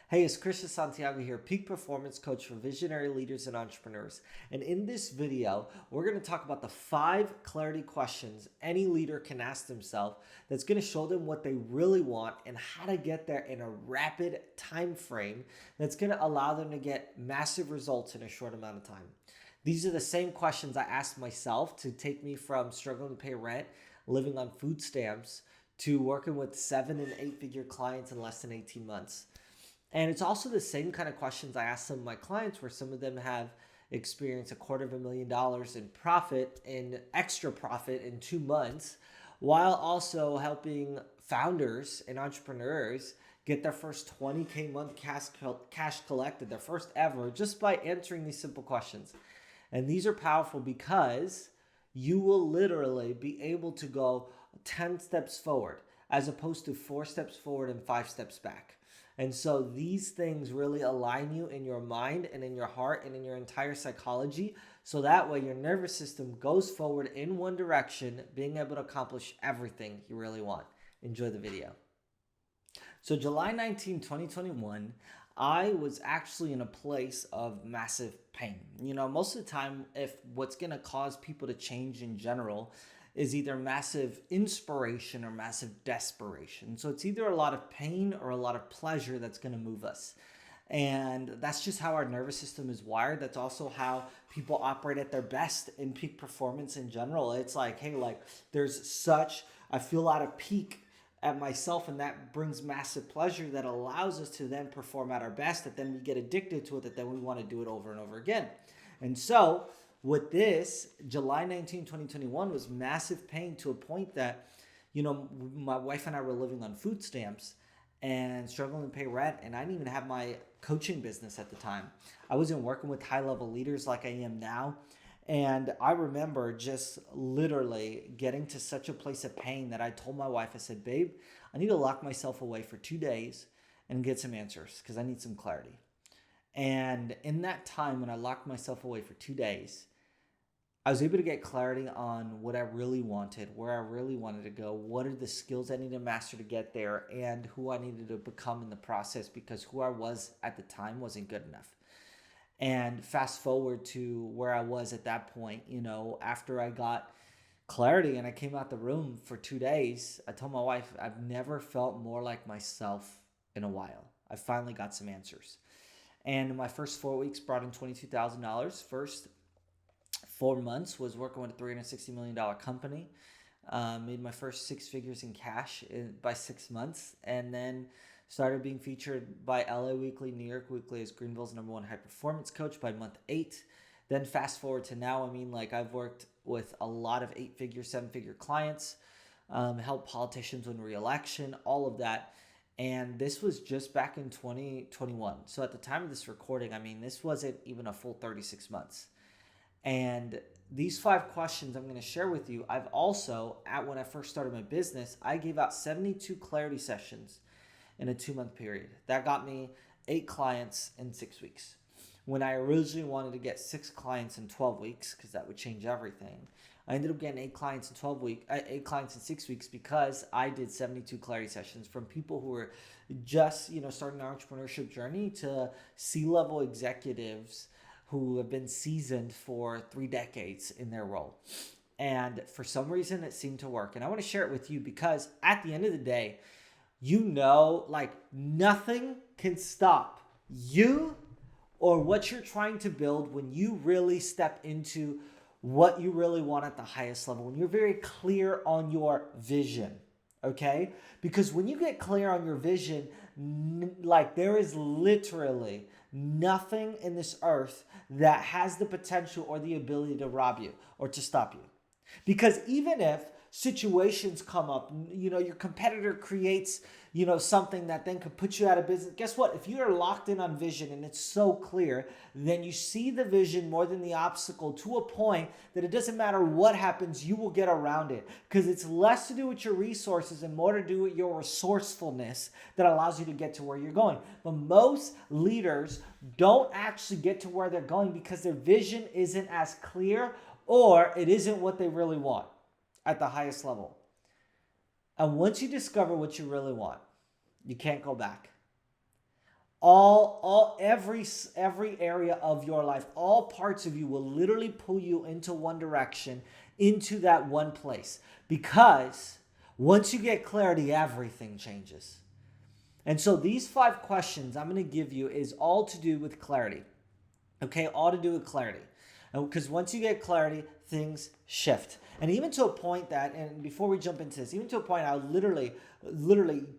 Hey, it's Christian Santiago here, peak performance coach for visionary leaders and entrepreneurs. And in this video, we're going to talk about the 5 clarity questions any leader can ask themselves that's going to show them what they really want and how to get there in a rapid time frame that's going to allow them to get massive results in a short amount of time. These are the same questions I asked myself to take me from struggling to pay rent, living on food stamps, to working with 7 and 8 figure clients in less than 18 months. And it's also the same kind of questions I ask some of my clients, where some of them have experienced $250,000 in profit, in extra profit in 2 months, while also helping founders and entrepreneurs get their first 20K month cash collected, their first ever, just by answering these simple questions. And these are powerful because you will literally be able to go 10 steps forward as opposed to 4 steps forward and 5 steps back. And so these things really align you in your mind and in your heart and in your entire psychology. So that way your nervous system goes forward in one direction, being able to accomplish everything you really want. Enjoy the video. So July 19, 2021, I was actually in a place of massive pain. Most of the time, if what's going to cause people to change in general is either massive inspiration or massive desperation. So it's either a lot of pain or a lot of pleasure that's going to move us. And that's just how our nervous system is wired. That's also how people operate at their best in peak performance in general. It's like, hey, I feel out of peak at myself, and that brings massive pleasure that allows us to then perform at our best, that then we get addicted to it, that then we want to do it over and over again. And so with this, July 19, 2021 was massive pain to a point that, my wife and I were living on food stamps and struggling to pay rent. And I didn't even have my coaching business at the time. I wasn't working with high-level leaders like I am now. And I remember just literally getting to such a place of pain that I told my wife, I said, babe, I need to lock myself away for 2 days and get some answers because I need some clarity. And in that time, when I locked myself away for 2 days, I was able to get clarity on what I really wanted, where I really wanted to go, what are the skills I need to master to get there, and who I needed to become in the process, because who I was at the time wasn't good enough. And fast forward to where I was at that point, after I got clarity and I came out the room for 2 days, I told my wife, I've never felt more like myself in a while. I finally got some answers. And my first 4 weeks brought in $22,000. First 4 months was working with a $360 million company. Made my first 6 figures in cash by 6 months. And then started being featured by LA Weekly, New York Weekly as Greenville's #1 high performance coach by month 8. Then fast forward to now, I've worked with a lot of 8-figure, 7-figure clients, helped politicians win re-election, all of that. And this was just back in 2021. So at the time of this recording, this wasn't even a full 36 months. And these 5 questions I'm going to share with you, I've also, when I first started my business, I gave out 72 clarity sessions in a 2-month period. That got me 8 clients in 6 weeks. When I originally wanted to get 6 clients in 12 weeks, because that would change everything, I ended up getting 8 clients in 8 clients in 6 weeks, because I did 72 clarity sessions from people who were just, starting their entrepreneurship journey to C-level executives who have been seasoned for 3 decades in their role. And for some reason, it seemed to work. And I want to share it with you because at the end of the day, nothing can stop you or what you're trying to build when you really step into what you really want at the highest level, when you're very clear on your vision, okay? Because when you get clear on your vision, there is literally nothing in this earth that has the potential or the ability to rob you or to stop you. Because even if situations come up, your competitor creates, something that then could put you out of business. Guess what? If you are locked in on vision and it's so clear, then you see the vision more than the obstacle to a point that it doesn't matter what happens, you will get around it. Because it's less to do with your resources and more to do with your resourcefulness that allows you to get to where you're going. But most leaders don't actually get to where they're going because their vision isn't as clear, or it isn't what they really want at the highest level. And once you discover what you really want, you can't go back. Every area of your life, all parts of you will literally pull you into one direction, into that one place. Because once you get clarity, everything changes. And so these 5 questions I'm going to give you is all to do with clarity. Okay, all to do with clarity. Because once you get clarity, things shift. And even to a point that, and before we jump into this, even to a point I literally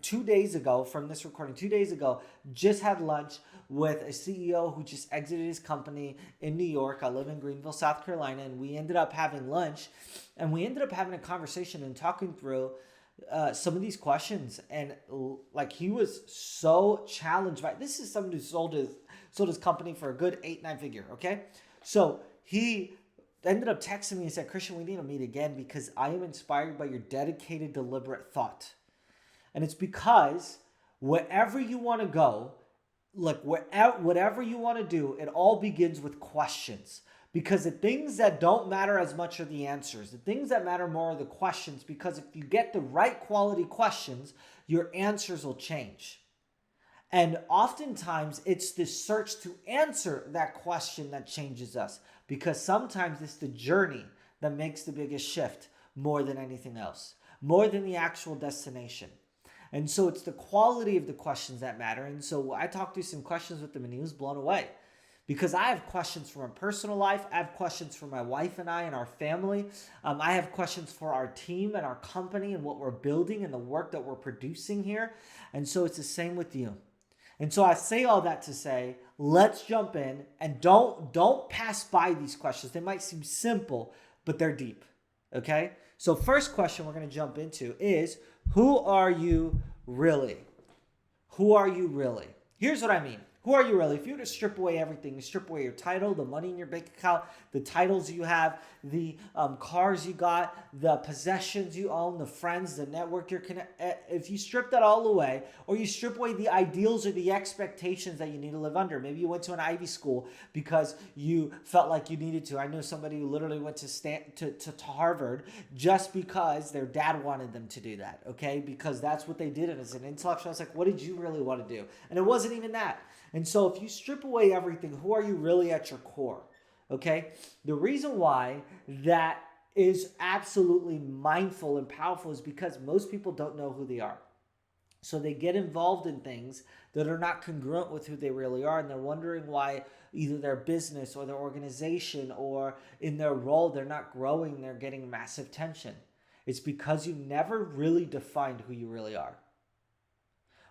2 days ago from this recording, 2 days ago, just had lunch with a CEO who just exited his company in New York. I live in Greenville, South Carolina, and we ended up having lunch, and we ended up having a conversation and talking through some of these questions. And like, he was so challenged by this. Is someone who sold his company for a good 8-9 figure. Okay, so he ended up texting me and said, Christian, we need to meet again because I am inspired by your dedicated, deliberate thought. And it's because wherever you want to go, like whatever you want to do, it all begins with questions. Because the things that don't matter as much are the answers. The things that matter more are the questions. Because if you get the right quality questions, your answers will change. And oftentimes, it's the search to answer that question that changes us. Because sometimes it's the journey that makes the biggest shift more than anything else, more than the actual destination. And so it's the quality of the questions that matter. And so I talked through some questions with him, and he was blown away. Because I have questions for my personal life. I have questions for my wife and I and our family. I have questions for our team and our company and what we're building and the work that we're producing here. And so it's the same with you. And so I say all that to say, let's jump in and don't pass by these questions. They might seem simple, but they're deep. Okay? So first question we're going to jump into is, who are you really? Who are you really? Here's what I mean. Who are you really? If you were to strip away everything, strip away your title, the money in your bank account, the titles you have, the cars you got, the possessions you own, the friends, the network you're connected. If you strip that all away, or you strip away the ideals or the expectations that you need to live under. Maybe you went to an Ivy school because you felt like you needed to. I know somebody who literally went to Harvard just because their dad wanted them to do that, okay? Because that's what they did. And as an intellectual, I was like, what did you really want to do? And it wasn't even that. And so if you strip away everything, who are you really at your core? Okay? The reason why that is absolutely mindful and powerful is because most people don't know who they are. So they get involved in things that are not congruent with who they really are, and they're wondering why either their business or their organization or in their role, they're not growing, they're getting massive tension. It's because you never really defined who you really are.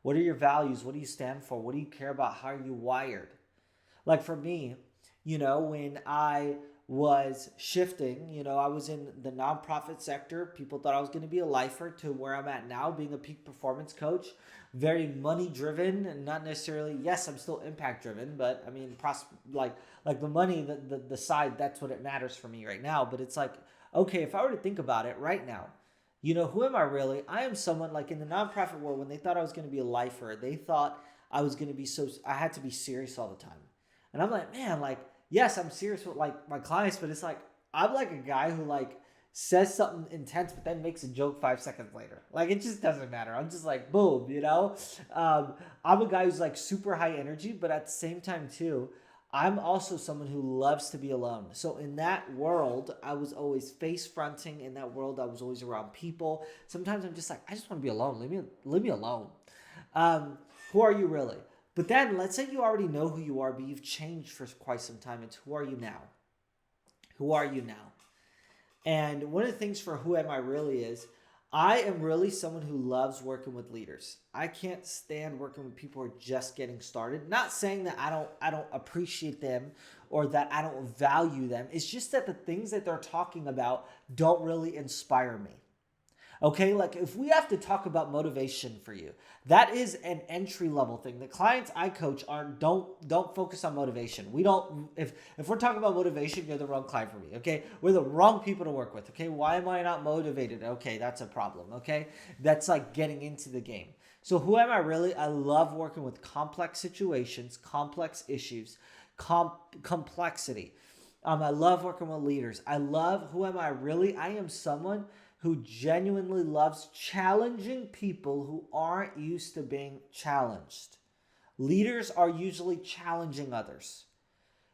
What are your values? What do you stand for? What do you care about? How are you wired? Like for me, when I was shifting, I was in the nonprofit sector. People thought I was going to be a lifer, to where I'm at now, being a peak performance coach, very money driven, and not necessarily, yes, I'm still impact driven, but I mean, like the money, the side, that's what it matters for me right now. But it's like, okay, if I were to think about it right now, who am I really? I am someone, like in the nonprofit world, when they thought I was going to be a lifer, they thought I was going to be I had to be serious all the time. And I'm like, man, like, yes, I'm serious with like my clients, but it's like, I'm like a guy who like says something intense, but then makes a joke 5 seconds later. Like, it just doesn't matter. I'm just like, boom, I'm a guy who's like super high energy, but at the same time too, I'm also someone who loves to be alone. So in that world, I was always face fronting. In that world, I was always around people. Sometimes I'm just like, I just want to be alone. Leave me alone. Who are you really? But then let's say you already know who you are, but you've changed for quite some time. It's who are you now? Who are you now? And one of the things for who am I really is, I am really someone who loves working with leaders. I can't stand working with people who are just getting started. Not saying that I don't appreciate them or that I don't value them. It's just that the things that they're talking about don't really inspire me. Okay, like if we have to talk about motivation for you, that is an entry level thing. The clients I coach don't focus on motivation. We don't, if we're talking about motivation, you're the wrong client for me. Okay, we're the wrong people to work with. Okay, why am I not motivated? Okay, that's a problem. Okay, that's like getting into the game. So who am I really? I love working with complex situations, complex issues, complexity. I love working with leaders. I love, who am I really? I am someone who genuinely loves challenging people who aren't used to being challenged. Leaders are usually challenging others.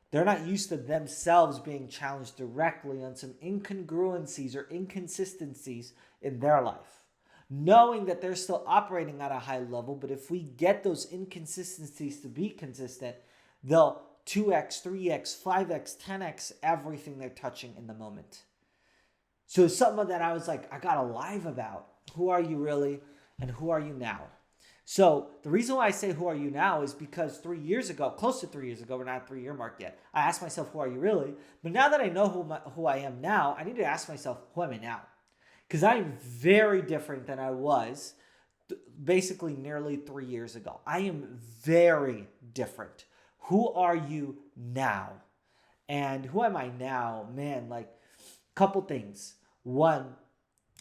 They're not used to themselves being challenged directly on some incongruencies or inconsistencies in their life. Knowing that they're still operating at a high level, but if we get those inconsistencies to be consistent, they'll 2x, 3x, 5x, 10x everything they're touching in the moment. So it's something that I was like, I got a live about. Who are you really and who are you now? So the reason why I say who are you now is because 3 years ago, close to 3 years ago, we're not at 3-year mark yet, I asked myself, who are you really? But now that I know who I am now, I need to ask myself, who am I now? Because I'm very different than I was basically nearly 3 years ago. I am very different. Who are you now? And who am I now? Man, like, couple things. One,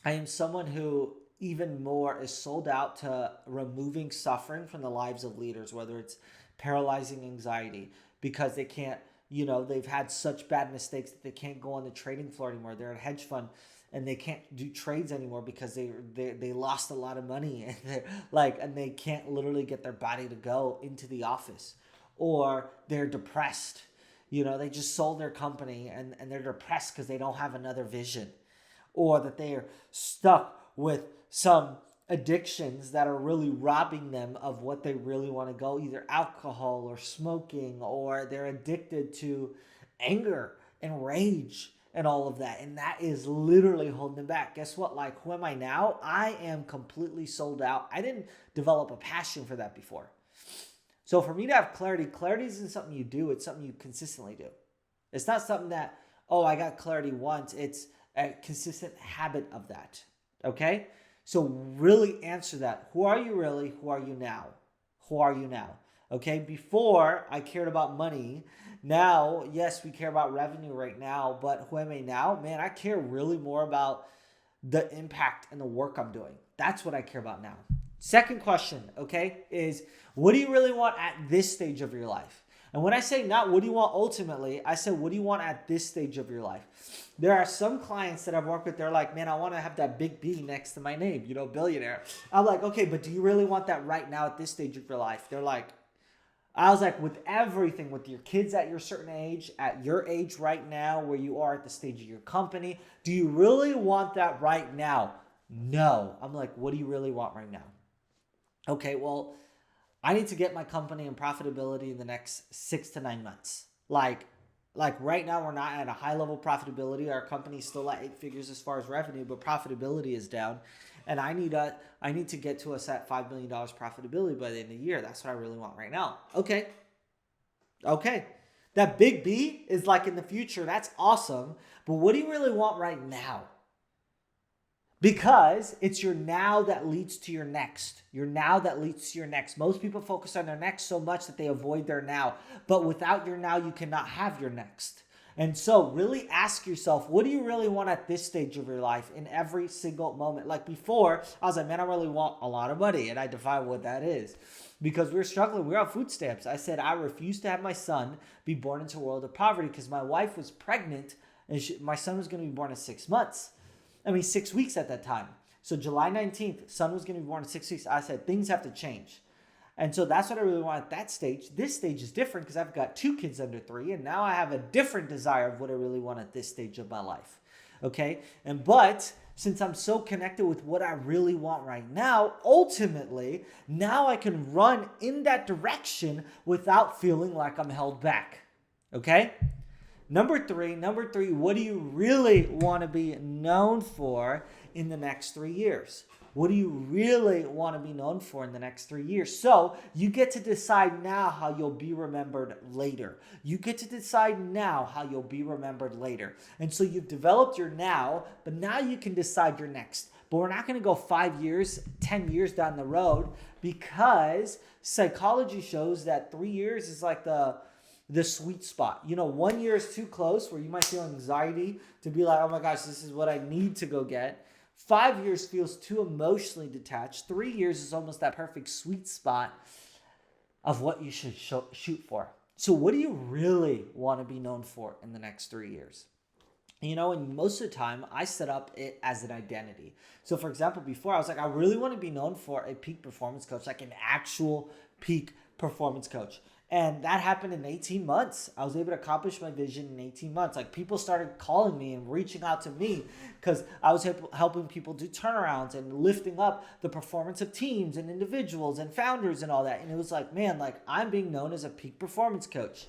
I am someone who even more is sold out to removing suffering from the lives of leaders, whether it's paralyzing anxiety because they can't, they've had such bad mistakes that they can't go on the trading floor anymore. They're a hedge fund and they can't do trades anymore because they lost a lot of money and they can't literally get their body to go into the office, or they're depressed. They just sold their company and they're depressed because they don't have another vision, or that they are stuck with some addictions that are really robbing them of what they really want to go, either alcohol or smoking, or they're addicted to anger and rage and all of that. And that is literally holding them back. Guess what? Like, who am I now? I am completely sold out. I didn't develop a passion for that before. So for me to have clarity isn't something you do. It's something you consistently do. It's not something that, oh, I got clarity once. It's a consistent habit of that. Okay? So really answer that. Who are you really? Who are you now? Who are you now? Okay? Before, I cared about money. Now, yes, we care about revenue right now, but who am I now? Man, I care really more about the impact and the work I'm doing. That's what I care about now. Second question, okay, is what do you really want at this stage of your life? And when I say not what do you want ultimately, I said what do you want at this stage of your life? There are some clients that I've worked with, they're like, man, I want to have that big B next to my name, billionaire. I'm like, okay, but do you really want that right now at this stage of your life? They're like, I was like, with everything, with your kids at your certain age, at your age right now, where you are at the stage of your company, do you really want that right now? No. I'm like, what do you really want right now? Okay, well, I need to get my company in profitability in the next 6 to 9 months. Like right now, we're not at a high level profitability. Our company's still at 8 figures as far as revenue, but profitability is down. And I need to get to us at $5 million profitability by the end of the year. That's what I really want right now. Okay. That big B is like in the future. That's awesome. But what do you really want right now? Because it's your now that leads to your next. Your now that leads to your next. Most people focus on their next so much that they avoid their now. But without your now, you cannot have your next. And so really ask yourself, what do you really want at this stage of your life in every single moment? Like before, I was like, man, I really want a lot of money. And I define what that is. Because we were struggling. We were on food stamps. I said, I refuse to have my son be born into a world of poverty because my wife was pregnant and my son was going to be born in 6 months. 6 weeks at that time. So July 19th, son was going to be born in 6 weeks. I said, things have to change. And so that's what I really want at that stage. This stage is different because I've got 2 kids under 3. And now I have a different desire of what I really want at this stage of my life. Okay. But since I'm so connected with what I really want right now, ultimately, now I can run in that direction without feeling like I'm held back. Okay. Number three, what do you really want to be known for in the next 3 years? What do you really want to be known for in the next 3 years? So you get to decide now how you'll be remembered later. You get to decide now how you'll be remembered later. And so you've developed your now, but now you can decide your next. But we're not going to go 5 years, 10 years down the road because psychology shows that 3 years is like the sweet spot. 1 year is too close where you might feel anxiety to be like, oh my gosh, this is what I need to go get. 5 years feels too emotionally detached. 3 years is almost that perfect sweet spot of what you should shoot for. So what do you really want to be known for in the next 3 years? And most of the time I set up it as an identity. So for example, before I was like, I really want to be known for a peak performance coach, like an actual peak performance coach. And that happened in 18 months. I was able to accomplish my vision in 18 months. Like, people started calling me and reaching out to me because I was helping people do turnarounds and lifting up the performance of teams and individuals and founders and all that. And it was like, man, like, I'm being known as a peak performance coach.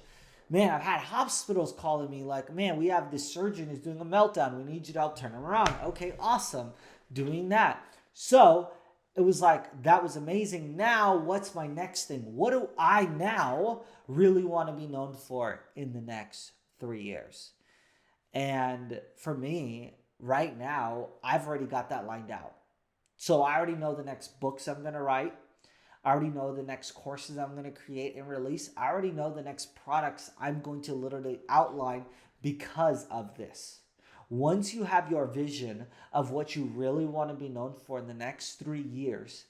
Man, I've had hospitals calling me like, man, we have this surgeon who's doing a meltdown. We need you to help turn him around. Okay, awesome. Doing that. So it was like, that was amazing. Now, what's my next thing? What do I now really want to be known for in the next 3 years? And for me, right now, I've already got that lined out. So I already know the next books I'm going to write. I already know the next courses I'm going to create and release. I already know the next products I'm going to literally outline because of this. Once you have your vision of what you really want to be known for in the next 3 years,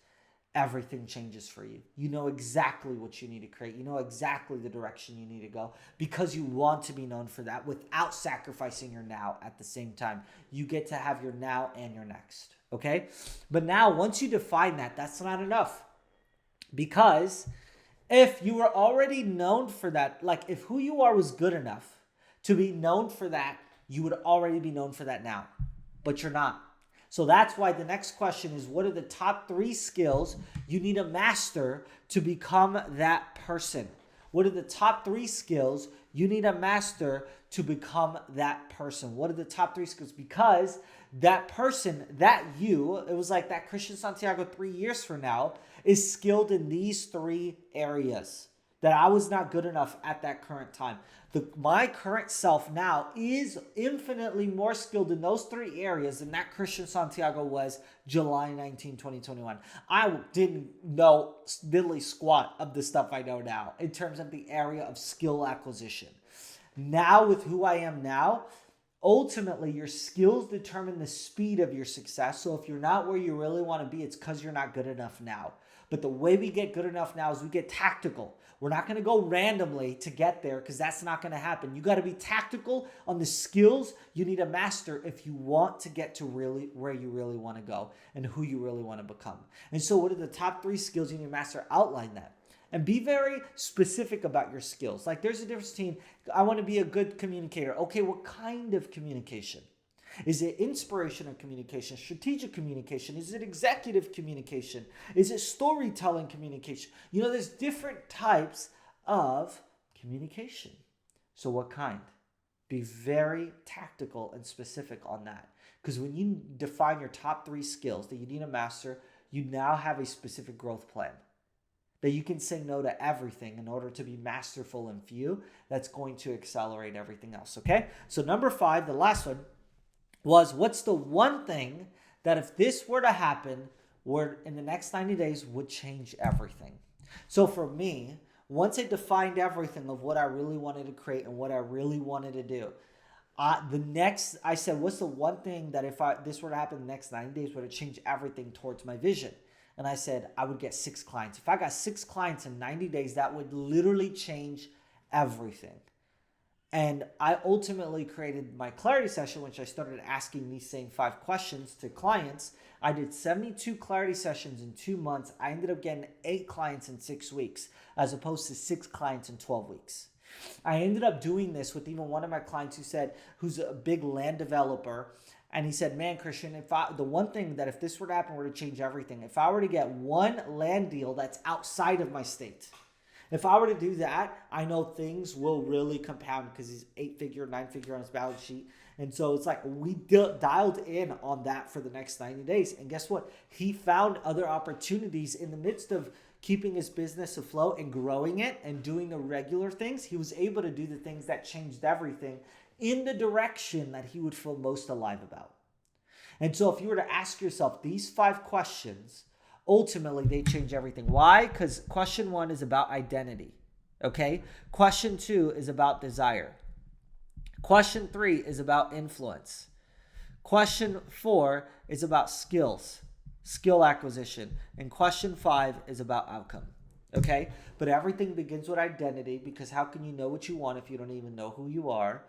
everything changes for you. You know exactly what you need to create. You know exactly the direction you need to go because you want to be known for that without sacrificing your now at the same time. You get to have your now and your next, okay? But now, once you define that, that's not enough. Because if you were already known for that, like if who you are was good enough to be known for that, you would already be known for that now, but you're not. So that's why the next question is, what are the top 3 skills you need to master to become that person? What are the top 3 skills you need to master to become that person? What are the top 3 skills? Because that person, that you, it was like that Christian Santiago 3 years from now is skilled in these 3 areas that I was not good enough at that current time. My current self now is infinitely more skilled in those 3 areas than that Christian Santiago was July 19, 2021. I didn't know diddly squat of the stuff I know now in terms of the area of skill acquisition. Now, with who I am now, ultimately, your skills determine the speed of your success. So if you're not where you really want to be, it's because you're not good enough now. But the way we get good enough now is we get tactical. We're not going to go randomly to get there because that's not going to happen. You got to be tactical on the skills you need to master if you want to get to really where you really want to go and who you really want to become. And so what are the top 3 skills you need to master? Outline that. And be very specific about your skills. Like, there's a difference between, I want to be a good communicator. Okay, what kind of communication? Is it inspirational communication, strategic communication? Is it executive communication? Is it storytelling communication? You know, there's different types of communication. So what kind? Be very tactical and specific on that. Because when you define your top 3 skills that you need to master, you now have a specific growth plan. That you can say no to everything in order to be masterful and few. That's going to accelerate everything else, okay? So number 5, the last one, was what's the one thing that if this were to happen, where in the next 90 days would change everything? So for me, once I defined everything of what I really wanted to create and what I really wanted to do, I said, what's the one thing that if this were to happen in the next 90 days, would it change everything towards my vision? And I said, I would get 6 clients. If I got 6 clients in 90 days, that would literally change everything. And I ultimately created my clarity session, which I started asking these same 5 questions to clients. I did 72 clarity sessions in 2 months. I ended up getting 8 clients in 6 weeks, as opposed to 6 clients in 12 weeks. I ended up doing this with even one of my clients who's a big land developer. And he said, man, Christian, the one thing that if this were to happen were to change everything, if I were to get one land deal that's outside of my state, if I were to do that, I know things will really compound because he's 8-figure, 9-figure on his balance sheet. And so it's like we dialed in on that for the next 90 days. And guess what? He found other opportunities in the midst of keeping his business afloat and growing it and doing the regular things. He was able to do the things that changed everything in the direction that he would feel most alive about. And so if you were to ask yourself these 5 questions, ultimately, they change everything. Why? Because question 1 is about identity, okay? Question 2 is about desire. Question 3 is about influence. Question 4 is about skills, skill acquisition. And question 5 is about outcome, okay? But everything begins with identity, because how can you know what you want if you don't even know who you are?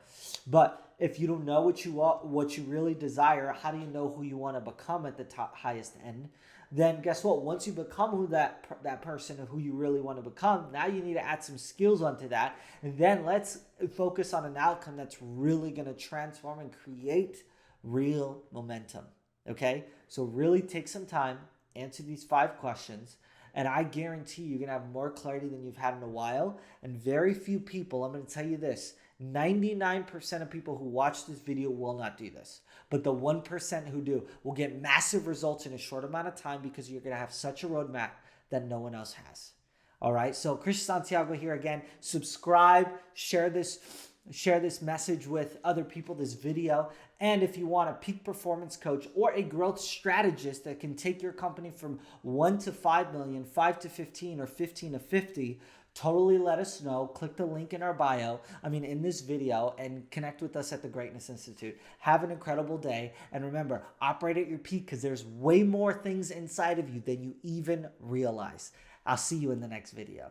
But if you don't know what you want, what you really desire, how do you know who you want to become at the highest end? then guess what? Once you become that person of who you really want to become, now you need to add some skills onto that. And then let's focus on an outcome that's really going to transform and create real momentum. Okay? So really take some time, answer these 5 questions, and I guarantee you're going to have more clarity than you've had in a while. And very few people, I'm going to tell you this, 99% of people who watch this video will not do this. But the 1% who do will get massive results in a short amount of time because you're going to have such a roadmap that no one else has. All right, so Chris Santiago here again. Subscribe, share this message with other people, this video. And if you want a peak performance coach or a growth strategist that can take your company from 1 to 5 million, 5 to 15, or 15 to 50, totally let us know. Click the link in our bio, in this video, and connect with us at the Greatness Institute. Have an incredible day. And remember, operate at your peak because there's way more things inside of you than you even realize. I'll see you in the next video.